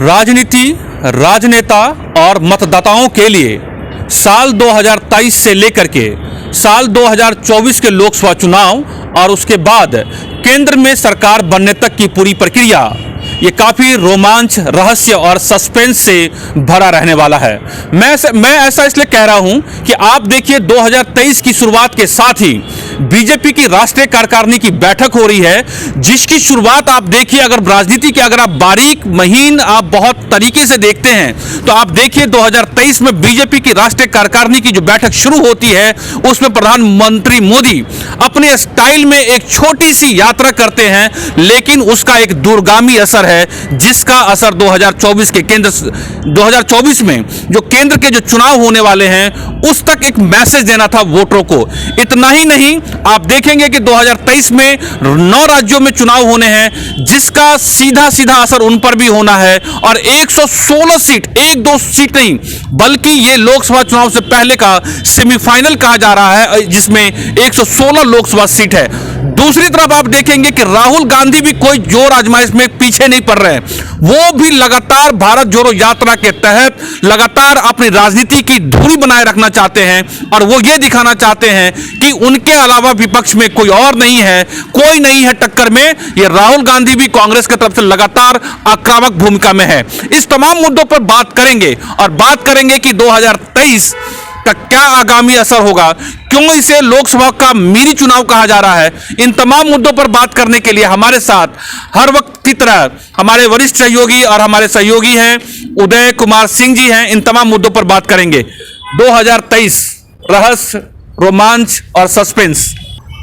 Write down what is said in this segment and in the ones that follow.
राजनीति, राजनेता और मतदाताओं के लिए साल 2023 से लेकर के साल 2024 के लोकसभा चुनाव और उसके बाद केंद्र में सरकार बनने तक की पूरी प्रक्रिया ये काफ़ी रोमांच, रहस्य और सस्पेंस से भरा रहने वाला है। मैं ऐसा इसलिए कह रहा हूं कि आप देखिए 2023 की शुरुआत के साथ ही बीजेपी की राष्ट्रीय कार्यकारिणी की बैठक हो रही है, जिसकी शुरुआत आप देखिए, अगर राजनीति के अगर आप बारीक महीन आप बहुत तरीके से देखते हैं तो आप देखिए 2023 में बीजेपी की राष्ट्रीय कार्यकारिणी की जो बैठक शुरू होती है उसमें प्रधानमंत्री मोदी अपने स्टाइल में एक छोटी सी यात्रा करते हैं, लेकिन उसका एक दूरगामी असर है, जिसका असर 2024 में जो केंद्र के जो चुनाव होने वाले हैं उस तक एक मैसेज देना था वोटरों को। इतना ही नहीं, आप देखेंगे कि 2023 में 9 राज्यों में चुनाव होने हैं, जिसका सीधा सीधा असर उन पर भी होना है। और 116 सीट, 1-2 सीट नहीं बल्कि ये लोकसभा चुनाव से पहले का सेमीफाइनल कहा जा रहा है, जिसमें 116 लोकसभा सीट है। दूसरी तरफ आप देखेंगे कि राहुल गांधी भी कोई जोर आजमाइश में पीछे नहीं पड़ रहे हैं, वो भी लगातार भारत जोड़ो यात्रा के तहत लगातार अपनी राजनीति की धुरी बनाए रखना चाहते हैं और वो ये दिखाना चाहते हैं कि उनके अलावा विपक्ष में कोई और नहीं है, कोई नहीं है टक्कर में। ये राहुल गांधी भी कांग्रेस की तरफ से लगातार आक्रामक भूमिका में है। इस तमाम मुद्दों पर बात करेंगे और बात करेंगे कि 2023 का क्या आगामी असर होगा, क्यों इसे लोकसभा का मिनी चुनाव कहा जा रहा है। इन तमाम मुद्दों पर बात करने के लिए हमारे साथ हर वक्त की तरह हमारे वरिष्ठ सहयोगी और हमारे सहयोगी हैं उदय कुमार सिंह जी हैं। इन तमाम मुद्दों पर बात करेंगे। 2023 रहस्य, रोमांच और सस्पेंस।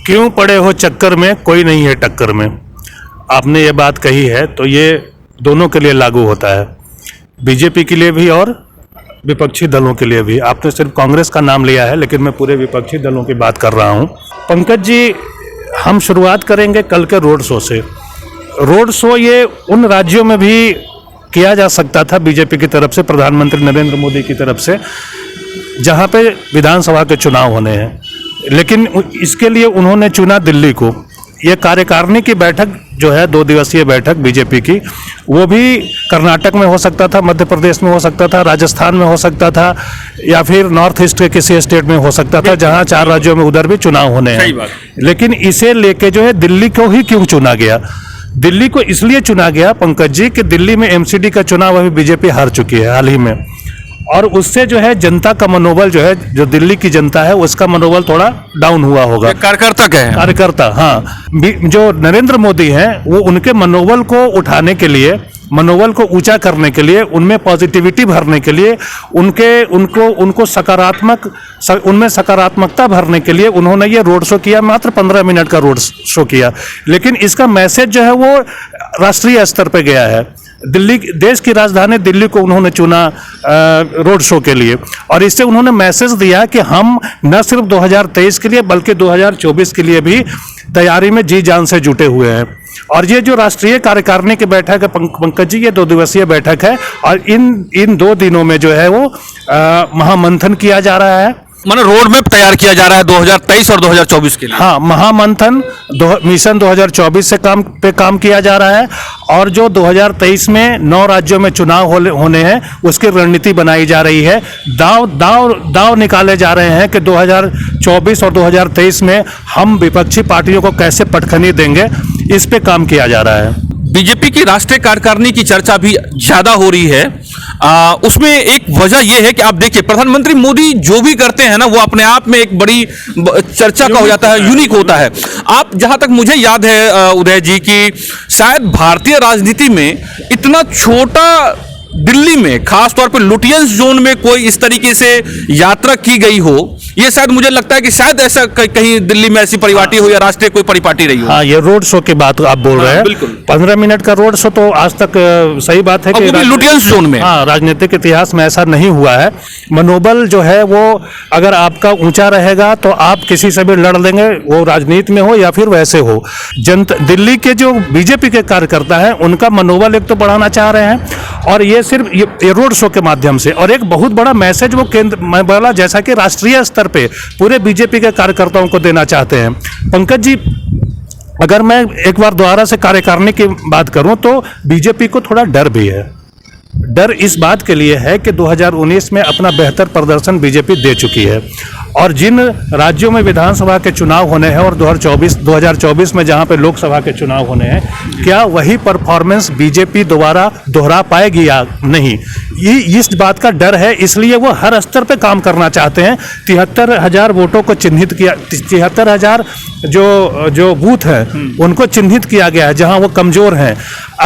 क्यों पड़े हो चक्कर में, कोई नहीं है टक्कर में। आपने ये बात कही है तो ये दोनों के लिए लागू होता है, बीजेपी के लिए भी और विपक्षी दलों के लिए भी। आपने सिर्फ कांग्रेस का नाम लिया है, लेकिन मैं पूरे विपक्षी दलों की बात कर रहा हूं। पंकज जी, हम शुरुआत करेंगे कल के रोड शो से। रोड शो ये उन राज्यों में भी किया जा सकता था बीजेपी की तरफ से, प्रधानमंत्री नरेंद्र मोदी की तरफ से, जहां पे विधानसभा के चुनाव होने हैं, लेकिन इसके लिए उन्होंने चुना दिल्ली को। ये कार्यकारिणी की बैठक जो है 2 दिवसीय बैठक बीजेपी की, वो भी कर्नाटक में हो सकता था, मध्य प्रदेश में हो सकता था, राजस्थान में हो सकता था, या फिर नॉर्थ ईस्ट के किसी स्टेट में हो सकता था, जहां 4 राज्यों में उधर भी चुनाव होने हैं। लेकिन इसे लेके जो है दिल्ली को ही क्यों चुना गया? दिल्ली को इसलिए चुना गया पंकज जी कि दिल्ली में एमसीडी का चुनाव अभी बीजेपी हार चुकी है हाल ही में, और उससे जो है जनता का मनोबल जो है, जो दिल्ली की जनता है उसका मनोबल थोड़ा डाउन हुआ होगा। कार्यकर्ता हाँ, जो नरेंद्र मोदी हैं वो उनके मनोबल को उठाने के लिए, मनोबल को ऊंचा करने के लिए, उनमें पॉजिटिविटी भरने के लिए, उनको उनमें सकारात्मकता भरने के लिए उन्होंने ये रोड शो किया। मात्र 15 मिनट का रोड शो किया, लेकिन इसका मैसेज जो है वो राष्ट्रीय स्तर पे गया है। दिल्ली, देश की राजधानी दिल्ली को उन्होंने चुना रोड शो के लिए, और इससे उन्होंने मैसेज दिया कि हम न सिर्फ 2023 के लिए बल्कि 2024 के लिए भी तैयारी में जी जान से जुटे हुए हैं। और ये जो राष्ट्रीय कार्यकारिणी की बैठक है पंकज जी, ये 2 दिवसीय बैठक है, और इन 2 दिनों में जो है वो महामंथन किया जा रहा है, मतलब रोड मैप तैयार किया जा रहा है 2023 और 2024 के लिए। हाँ, महामंथन मिशन 2024 से काम किया जा रहा है, और जो 2023 में 9 राज्यों में चुनाव होने हैं उसकी रणनीति बनाई जा रही है। दाव निकाले जा रहे हैं कि 2024 और 2023 में हम विपक्षी पार्टियों को कैसे पटखनी देंगे, इस पे काम किया जा रहा है। बीजेपी की राष्ट्रीय कार्यकारिणी की चर्चा भी ज्यादा हो रही है। उसमें एक वजह यह है कि आप देखिए प्रधानमंत्री मोदी जो भी करते हैं ना, वो अपने आप में एक बड़ी चर्चा का हो जाता है, यूनिक होता है। आप, जहां तक मुझे याद है उदय जी, कि शायद भारतीय राजनीति में इतना छोटा दिल्ली में, खासतौर पर लुटियंस जोन में कोई इस तरीके से यात्रा की गई हो, ये शायद मुझे लगता है कि शायद ऐसा कहीं दिल्ली में ऐसी परिपाटी हो या राष्ट्रीय कोई परिपाटी रही हो। हाँ, ये रोड शो की बात आप बोल रहे हैं। बिल्कुल 15 मिनट का रोड शो तो आज तक सही बात है कि लुटियंस जोन में, हाँ, राजनीतिक इतिहास में ऐसा नहीं हुआ है। मनोबल जो है वो अगर आपका ऊंचा रहेगा तो आप किसी से भी लड़ लेंगे, वो राजनीति में हो या फिर वैसे हो। दिल्ली के जो बीजेपी के कार्यकर्ता हैं उनका मनोबल एक तो बढ़ाना चाह रहे हैं, और ये सिर्फ ये रोड शो के माध्यम से, और एक बहुत बड़ा मैसेज वो केंद्र, मैं बोला जैसा कि राष्ट्रीय स्तर पे पूरे बीजेपी के कार्यकर्ताओं को देना चाहते हैं। पंकज जी, अगर मैं एक बार दोबारा से कार्यकारिणी की बात करूं तो बीजेपी को थोड़ा डर भी है। डर इस बात के लिए है कि 2019 में अपना बेहतर प्रदर्शन बीजेपी दे चुकी है, और जिन राज्यों में विधानसभा के चुनाव होने हैं और 2024 में जहां पे लोकसभा के चुनाव होने हैं, क्या वही परफॉर्मेंस बीजेपी दोबारा दोहरा पाएगी या नहीं, ये इस बात का डर है। इसलिए वो हर स्तर पे काम करना चाहते हैं। 73,000 वोटों को चिन्हित किया, 73,000 जो बूथ हैं उनको चिन्हित किया गया है जहां वो कमजोर हैं।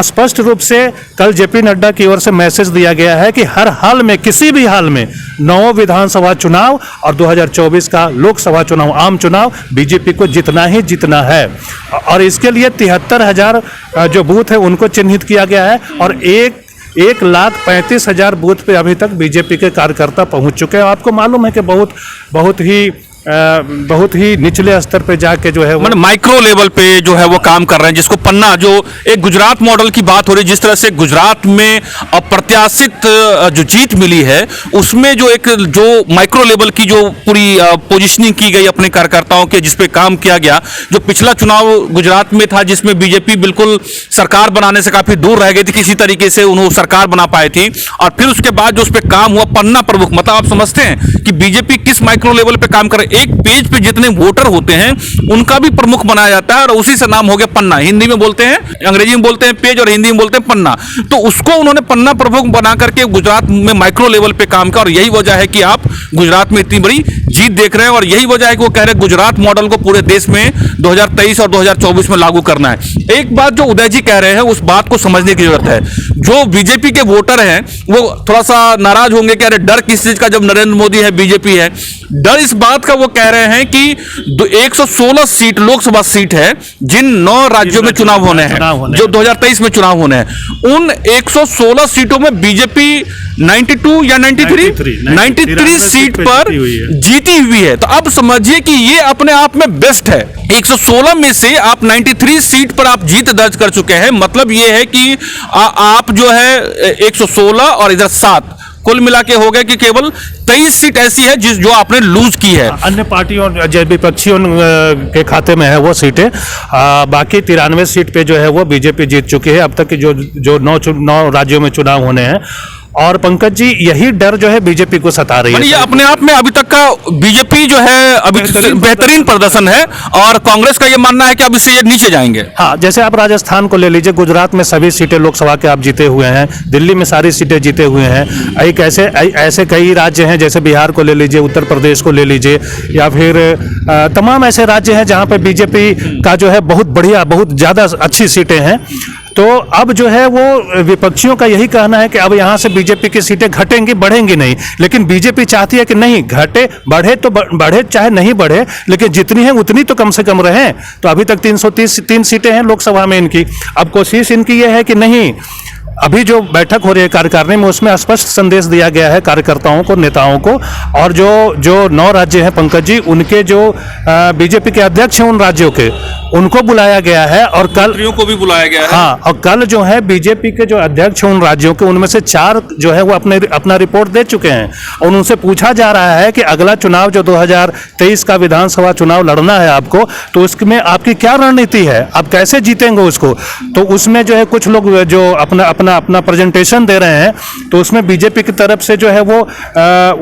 स्पष्ट रूप से कल जेपी नड्डा की ओर से मैसेज दिया गया है कि हर हाल में, किसी भी हाल में 9 विधानसभा चुनाव और 2024 का लोकसभा चुनाव, आम चुनाव बीजेपी को जितना ही जितना है, और इसके लिए 73,000 जो बूथ है उनको चिन्हित किया गया है, और 1,35,000 बूथ पे अभी तक बीजेपी के कार्यकर्ता पहुंच चुके हैं। आपको मालूम है कि बहुत ही निचले स्तर पे जाके जो है वो माइक्रो लेवल पे जो है वो काम कर रहे हैं, जिसको पन्ना, जो एक गुजरात मॉडल की बात हो रही है, जिस तरह से गुजरात में अप्रत्याशित जो जीत मिली है, उसमें जो माइक्रो लेवल की जो पूरी पोजीशनिंग की गई अपने कार्यकर्ताओं के, जिस पे काम किया गया। जो पिछला चुनाव गुजरात में था जिसमें बीजेपी बिल्कुल सरकार बनाने से काफी दूर रह गई थी, किसी तरीके से उन्होंने सरकार बना पाई थी, और फिर उसके बाद जो उस पर काम हुआ पन्ना प्रमुख, मतलब आप समझते हैं कि बीजेपी किस माइक्रो लेवल पे काम कर, एक पेज पे जितने वोटर होते हैं उनका भी प्रमुख बनाया जाता है, और उसी से नाम हो गया पन्ना। हिंदी में बोलते हैं, अंग्रेजी में बोलते हैं पेज, और हिंदी में बोलते हैं पन्ना। तो उसको उन्होंने पन्ना प्रमुख बना करके गुजरात में माइक्रो लेवल पे काम किया, और यही वजह है कि आप गुजरात में इतनी बड़ी जीत देख रहे हैं, और यही वजह है कि वो कह रहे हैं गुजरात मॉडल को पूरे देश में 2023 और 2024 में लागू करना है। एक बात जो उदय जी कह रहे हैं उस बात को समझने की जरूरत है। जो बीजेपी के वोटर हैं वो थोड़ा सा नाराज होंगे कि अरे डर किस चीज का, जब नरेंद्र मोदी है, बीजेपी है। डर इस बात का, वो कह रहे हैं कि 116 सीट लोकसभा सीट है जिन 9 राज्यों में चुनाव होने हैं, जो 2023 में चुनाव होने हैं, उन 116 सीटों में बीजेपी 92 या 93 सीट पर जीती हुई है। तो अब समझिए कि ये अपने आप में बेस्ट है। 116 में से आप 93 सीट पर आप जीत दर्ज कर चुके हैं, मतलब ये है कि आप जो है 116 और इधर 7 कुल मिला के हो गए कि केवल 23 सीट ऐसी है जो आपने लूज की है। अन्य पार्टियों, विपक्षियों के खाते में है वो सीटें। बाकी 93 सीट पे जो है वो बीजेपी जीत चुकी है अब तक की जो 9 राज्यों में चुनाव होने हैं। और पंकज जी, यही डर जो है बीजेपी को सता रही है। ये अपने आप में अभी तक का बीजेपी जो है अभी बेहतरीन प्रदर्शन है, और कांग्रेस का ये मानना है कि अब इससे ये नीचे जाएंगे। हाँ, जैसे आप राजस्थान को ले लीजिए, गुजरात में सभी सीटें लोकसभा के आप जीते हुए हैं, दिल्ली में सारी सीटें जीते हुए हैं। एक ऐसे कई राज्य हैं, जैसे बिहार को ले लीजिए, उत्तर प्रदेश को ले लीजिए, या फिर तमाम ऐसे राज्य हैं जहाँ पे बीजेपी का जो है बहुत बढ़िया, बहुत ज़्यादा अच्छी सीटें हैं। तो अब जो है वो विपक्षियों का यही कहना है कि अब यहाँ से बीजेपी की सीटें घटेंगी, बढ़ेंगी नहीं। लेकिन बीजेपी चाहती है कि नहीं, घटे बढ़े तो बढ़े, चाहे नहीं बढ़े, लेकिन जितनी है उतनी तो कम से कम रहे। तो अभी तक 333 सीटें हैं लोकसभा में इनकी। अब कोशिश इनकी ये है कि नहीं, अभी जो बैठक हो रही है कार्यकारिणी में, उसमें स्पष्ट संदेश दिया गया है कार्यकर्ताओं को, नेताओं को, और जो 9 राज्य हैं पंकज जी, उनके जो बीजेपी के अध्यक्ष हैं उन राज्यों के, उनको बुलाया गया है, और कल को भी बुलाया गया है। हाँ, और कल जो है बीजेपी के जो अध्यक्ष हैं उन राज्यों के, उनमें से 4 जो है वो अपना रिपोर्ट दे चुके हैं, और उनसे पूछा जा रहा है कि अगला चुनाव जो 2023 का विधानसभा चुनाव लड़ना है आपको, तो उसमें आपकी क्या रणनीति है, आप कैसे जीतेंगे उसको। तो उसमें जो है कुछ लोग जो अपना प्रेजेंटेशन दे रहे हैं, तो उसमें बीजेपी की तरफ से जो है वो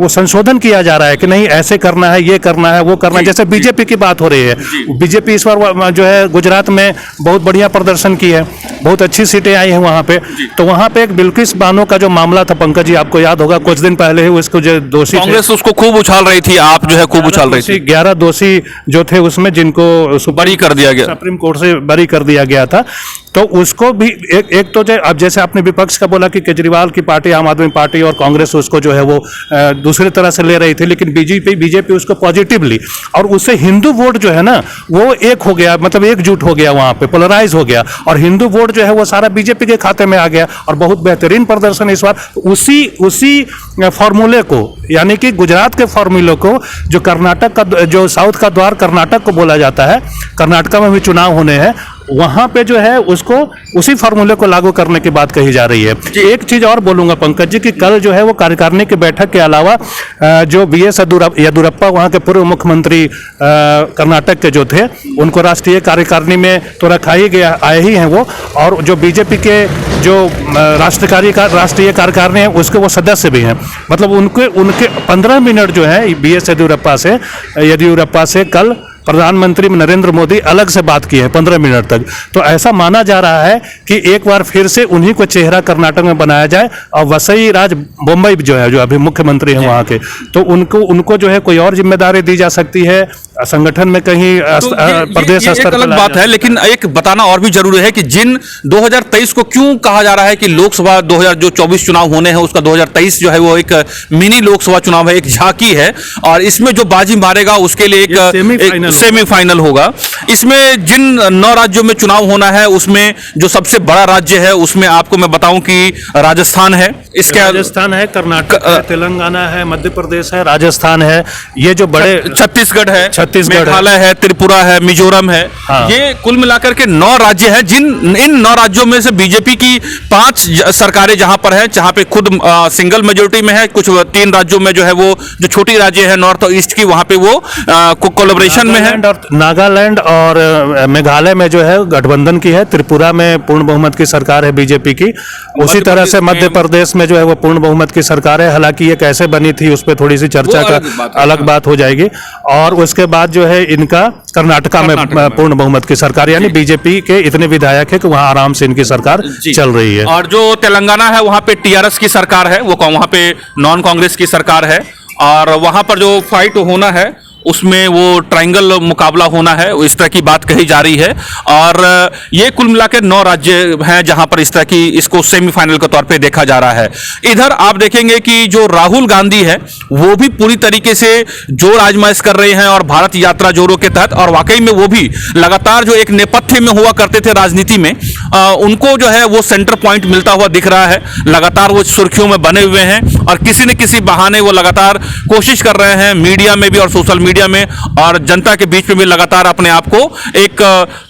संशोधन किया जा रहा है कि नहीं, ऐसे करना है, ये करना है, वो करना है। जैसे बीजेपी की बात हो रही है, बीजेपी इस बार जो है गुजरात में बहुत बढ़िया प्रदर्शन की है, बहुत अच्छी सीटें आई हैं वहाँ पे। तो वहाँ पे एक बिल्किस बानो का जो मामला था पंकज जी, आपको याद होगा, कुछ दिन पहले ही उसको जो दोषी, कांग्रेस उसको खूब उछाल रही थी, आप जो है खूब उछाल रही थी। 11 दोषी जो थे उसमें, जिनको बरी कर दिया गया, सुप्रीम कोर्ट से बरी कर दिया गया था। तो उसको भी एक तो अब जैसे आपने विपक्ष का बोला कि केजरीवाल की पार्टी, आम आदमी पार्टी और कांग्रेस उसको जो है वो दूसरी तरह से ले रही थी, लेकिन बीजेपी उसको पॉजिटिव ली, और उससे हिंदू वोट जो है ना वो एक हो गया, मतलब एकजुट हो गया, वहां पे पोलराइज हो गया, और हिंदू वोट जो है वो सारा बीजेपी के खाते में आ गया, और बहुत बेहतरीन प्रदर्शन इस बार उसी फॉर्मूले को, यानी कि गुजरात के फॉर्मूले को, जो कर्नाटक का, जो साउथ का द्वार कर्नाटक को बोला जाता है, कर्नाटक में भी चुनाव होने हैं, वहां पे जो है उसको उसी फार्मूले को लागू करने की बात कही जा रही है। एक चीज और बोलूंगा पंकज जी कि कल जो है वो कार्यकारिणी की बैठक के अलावा जो BS येदियुरप्पा वहां के पूर्व मुख्यमंत्री कर्नाटक के जो थे उनको राष्ट्रीय कार्यकारिणी में तो रखा ही गया, आए ही हैं वो, और जो बीजेपी के जो राष्ट्रीय कार्यकारिणी है उसके वो सदस्य भी हैं। मतलब उनके 15 मिनट जो है BS येदियुरप्पा से कल प्रधानमंत्री नरेंद्र मोदी अलग से बात की है 15 मिनट तक। तो ऐसा माना जा रहा है कि एक बार फिर से उन्हीं को चेहरा कर्नाटक में बनाया जाए और वसई राज बोम्बई जो है, जो अभी मुख्यमंत्री हैं वहाँ के, तो उनको जो है कोई और जिम्मेदारी दी जा सकती है संगठन में कहीं प्रदेश स्तर पर। अलग बात है, लेकिन एक बताना और भी जरूरी है कि जिन 2023 को क्यों कहा जा रहा है कि लोकसभा 2024 चुनाव होने हैं, उसका 2023 जो है वो एक मिनी लोकसभा चुनाव है, एक झांकी है, और इसमें जो बाजी मारेगा उसके लिए एक सेमीफाइनल होगा। इसमें जिन 9 राज्यों में चुनाव होना है उसमें जो सबसे बड़ा राज्य है उसमें आपको मैं बताऊं कि राजस्थान है, इसके राजस्थान है, कर्नाटक है, तेलंगाना है, मध्य प्रदेश है, राजस्थान है, ये जो बड़े छत्तीसगढ़ है, मेघालय है, त्रिपुरा है, मिजोरम है। हाँ। ये कुल मिलाकर के 9 राज्य हैं। इन 9 राज्यों में से बीजेपी की 5 सरकारें जहां पर है, जहां पे खुद सिंगल मेजोरिटी में है, कुछ 3 राज्यों में जो है वो जो छोटी राज्य है नॉर्थ और ईस्ट की, वहां पे वो कोलैबोरेशन में है। नागालैंड और मेघालय में जो है गठबंधन की है, त्रिपुरा में पूर्ण बहुमत की सरकार है बीजेपी की, उसी तरह से मध्य प्रदेश में जो है वो पूर्ण बहुमत की सरकार है। हालांकि ये कैसे बनी थी उस पर थोड़ी सी चर्चा का अलग बात हो जाएगी। और उसके बाद जो है इनका कर्नाटका में पूर्ण बहुमत की सरकार, यानी बीजेपी के इतने विधायक है कि वहां आराम से इनकी सरकार चल रही है। और जो तेलंगाना है वहां पे TRS की सरकार है, वो वहां पे नॉन कांग्रेस की सरकार है, और वहां पर जो फाइट होना है उसमें वो ट्रायंगल मुकाबला होना है, इस तरह की बात कही जा रही है। और ये कुल मिलाकर 9 राज्य हैं जहां पर इस तरह की इसको सेमीफाइनल के तौर पे देखा जा रहा है। इधर आप देखेंगे कि जो राहुल गांधी है वो भी पूरी तरीके से जोर आजमाइश कर रहे हैं और भारत यात्रा जोरों के तहत, और वाकई में वो भी लगातार जो एक नेपथ्य में हुआ करते थे राजनीति में, उनको जो है वो सेंटर पॉइंट मिलता हुआ दिख रहा है। लगातार वो सुर्खियों में बने हुए हैं और किसी न किसी बहाने वो लगातार कोशिश कर रहे हैं मीडिया में भी और सोशल मीडिया में और जनता के बीच में भी लगातार अपने आप को एक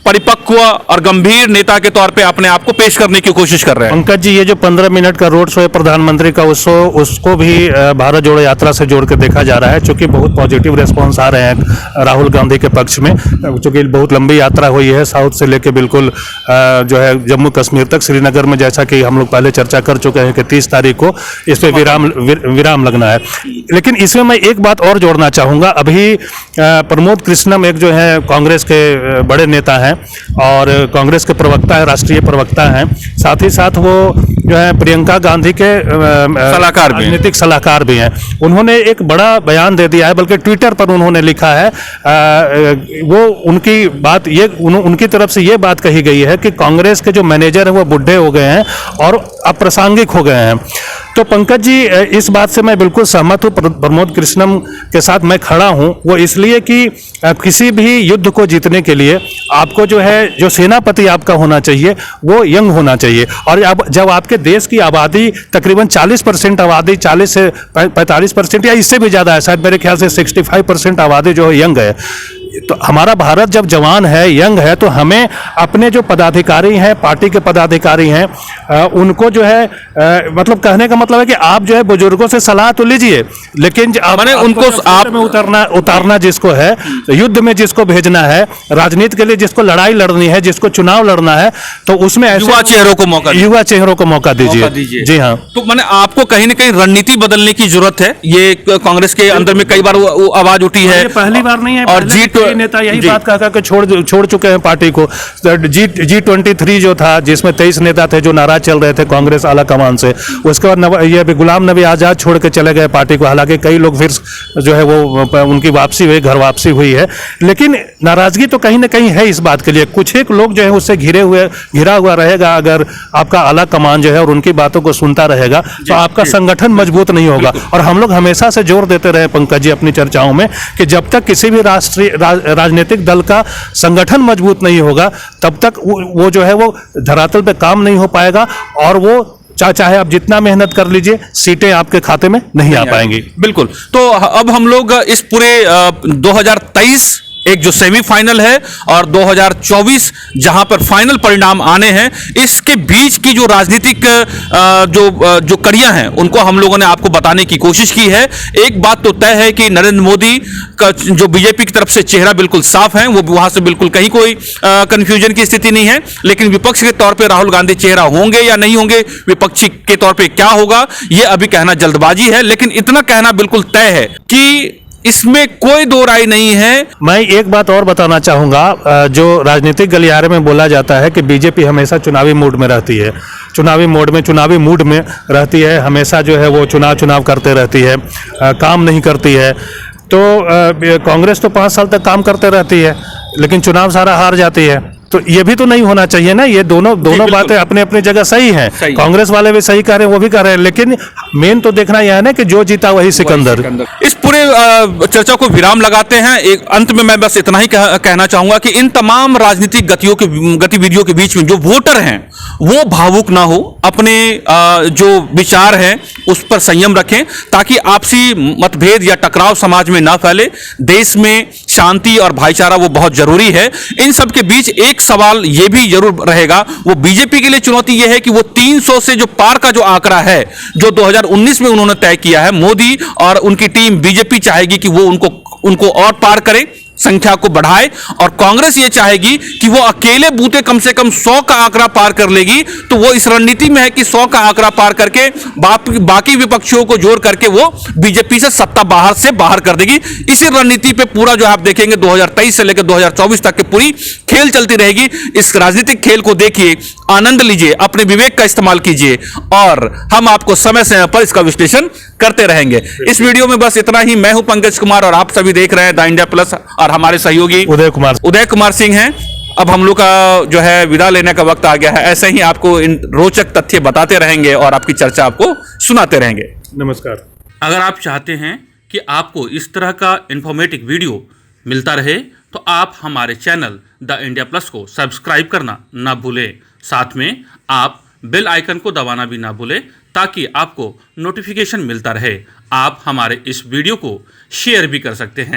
परिपक्व और गंभीर नेता के तौर पे अपने आप को पेश करने की कोशिश कर रहे हैं। पंकज जी, ये जो 15 मिनट का रोड शो है प्रधानमंत्री का, उसको भी भारत जोड़ो यात्रा से जोड़ के देखा जा रहा है, चूंकि बहुत पॉजिटिव रेस्पॉन्स आ रहे हैं राहुल गांधी के पक्ष में, चूंकि बहुत लंबी यात्रा हुई है साउथ से लेके बिल्कुल जो है जम्मू कश्मीर तक, श्रीनगर में जैसा कि हम लोग पहले चर्चा कर चुके हैं कि 30 तारीख को इस पर विराम लगना है। लेकिन इसमें मैं एक बात और जोड़ना चाहूंगा। अभी प्रमोद कृष्णम एक जो है कांग्रेस के बड़े नेता हैं और कांग्रेस के प्रवक्ता है, राष्ट्रीय प्रवक्ता हैं, साथ ही साथ वो जो है प्रियंका गांधी के राजनीतिक सलाहकार भी हैं। उन्होंने एक बड़ा बयान दे दिया है, बल्कि ट्विटर पर उन्होंने लिखा है, वो उनकी बात ये उनकी तरफ से ये बात कही गई है कि कांग्रेस के जो मैनेजर हैं वो बुढ़े हो गए हैं और अप्रासंगिक हो गए हैं। तो पंकज जी, इस बात से मैं बिल्कुल सहमत हूँ, प्रमोद कृष्णम के साथ मैं खड़ा हूँ। वो इसलिए कि किसी भी युद्ध को जीतने के लिए आपको जो है जो सेनापति आपका होना चाहिए वो यंग होना चाहिए। और अब जब आपके देश की आबादी तकरीबन 40% आबादी, 40 से 45% या इससे भी ज़्यादा है, शायद मेरे ख्याल से 65% आबादी जो है यंग है, तो हमारा भारत जब जवान है, यंग है, तो हमें अपने जो पदाधिकारी हैं, पार्टी के पदाधिकारी हैं, उनको जो है मतलब कहने का मतलब है कि आप जो है बुजुर्गों से सलाह तो लीजिए, लेकिन उनको आप में उतारना जिसको है, युद्ध में जिसको भेजना है, राजनीति के लिए जिसको लड़ाई लड़नी है, जिसको चुनाव लड़ना है, तो उसमें युवा चेहरों को मौका दीजिए। जी हाँ। तो मैंने आपको कहीं ना कहीं रणनीति बदलने की जरूरत है। ये कांग्रेस के अंदर में कई बार वो आवाज उठी है, पहली बार नहीं है, और नेता यही बात कहा कि छोड़ चुके हैं पार्टी को। G23 जो था, जिसमें 23 नेता थे जो नाराज चल रहे थे कांग्रेस आला कमान से, उसके बाद ये भी गुलाम नबी आजाद छोड़ के चले गए पार्टी को। हालांकि कई लोग फिर जो है वो उनकी वापसी हुई, घर वापसी हुई है, लेकिन नाराजगी तो कहीं ना कहीं है इस बात के लिए। कुछ एक लोग जो है उससे घिरा हुआ रहेगा। अगर आपका आला कमान जो है और उनकी बातों को सुनता रहेगा तो आपका संगठन मजबूत नहीं होगा। और हम लोग हमेशा से जोर देते रहे पंकज जी अपनी चर्चाओं में कि जब तक किसी भी राजनीतिक दल का संगठन मजबूत नहीं होगा तब तक वो जो है वो धरातल पे काम नहीं हो पाएगा, और वो चाहे आप जितना मेहनत कर लीजिए, सीटें आपके खाते में नहीं आ पाएंगी। बिल्कुल। तो अब हम लोग इस पूरे 2023 एक जो सेमीफाइनल है और 2024 जहां पर फाइनल परिणाम आने हैं, इसके बीच की जो राजनीतिक जो कड़ियां हैं उनको हम लोगों ने आपको बताने की कोशिश की है। एक बात तो तय है कि नरेंद्र मोदी का जो बीजेपी की तरफ से चेहरा बिल्कुल साफ है, वो वहां से बिल्कुल कहीं कोई कंफ्यूजन की स्थिति नहीं है। लेकिन विपक्ष के तौर पे राहुल गांधी चेहरा होंगे या नहीं होंगे, विपक्षी के तौर पे क्या होगा, यह अभी कहना जल्दबाजी है। लेकिन इतना कहना बिल्कुल तय है कि इसमें कोई दो राय नहीं है। मैं एक बात और बताना चाहूँगा, जो राजनीतिक गलियारे में बोला जाता है कि बीजेपी हमेशा चुनावी मूड में रहती है, चुनावी मूड में रहती है, हमेशा जो है वो चुनाव करते रहती है, काम नहीं करती है। तो कांग्रेस तो 5 साल तक काम करते रहती है, लेकिन चुनाव सारा हार जाती है। तो ये भी तो नहीं होना चाहिए ना। ये दोनों बातें अपने अपनी जगह सही हैं। कांग्रेस वाले भी सही कह रहे हैं, वो भी कह रहे हैं, लेकिन मेन तो देखना यह है ना कि जो जीता वही सिकंदर। इस पूरे चर्चा को विराम लगाते हैं। एक अंत में मैं बस इतना ही कहना चाहूंगा कि इन तमाम राजनीतिक गतिविधियों के बीच में जो वोटर हैं वो भावुक ना हो, अपने जो विचार हैं उस पर संयम रखें, ताकि आपसी मतभेद या टकराव समाज में ना फैले। देश में शांति और भाईचारा वो बहुत जरूरी है। इन सब के बीच एक सवाल ये भी जरूर रहेगा, वो बीजेपी के लिए चुनौती ये है कि वो 300 से जो पार का जो आंकड़ा है जो 2019 में उन्होंने तय किया है, मोदी और उनकी टीम बीजेपी चाहेगी कि वो उनको और पार करे, संख्या को बढ़ाए, और कांग्रेस ये चाहेगी कि वो अकेले बूते कम से कम 100 का आंकड़ा पार कर लेगी। तो वो इस रणनीति में है कि 100 का आंकड़ा पार करके बाकी विपक्षियों को जोड़ करके वो बीजेपी से सत्ता बाहर कर देगी। इसी रणनीति पे पूरा जो आप देखेंगे 2023 से लेकर 2024 तक की पूरी खेल चलती रहेगी। इस राजनीतिक खेल को देखिए, आनंद लीजिए, अपने विवेक का इस्तेमाल कीजिए, और हम आपको समय समय पर इसका विश्लेषण करते रहेंगे। इस वीडियो में बस इतना ही। मैं हूं पंकज कुमार और आप सभी देख रहे हैं द इंडिया प्लस, और हमारे सहयोगी उदय कुमार सिंह हैं। अब हम लोग का जो है विदा लेने का वक्त आ गया है। ऐसे ही आपको इन रोचक तथ्य बताते रहेंगे और आपकी चर्चा आपको सुनाते रहेंगे। नमस्कार। अगर आप चाहते हैं कि आपको इस तरह का इंफॉर्मेटिव वीडियो मिलता रहे तो आप हमारे चैनल द इंडिया प्लस को सब्सक्राइब करना ना भूलें। साथ में आप बेल आइकन को दबाना भी ना भूलें, ताकि आपको नोटिफिकेशन मिलता रहे। आप हमारे इस वीडियो को शेयर भी कर सकते हैं।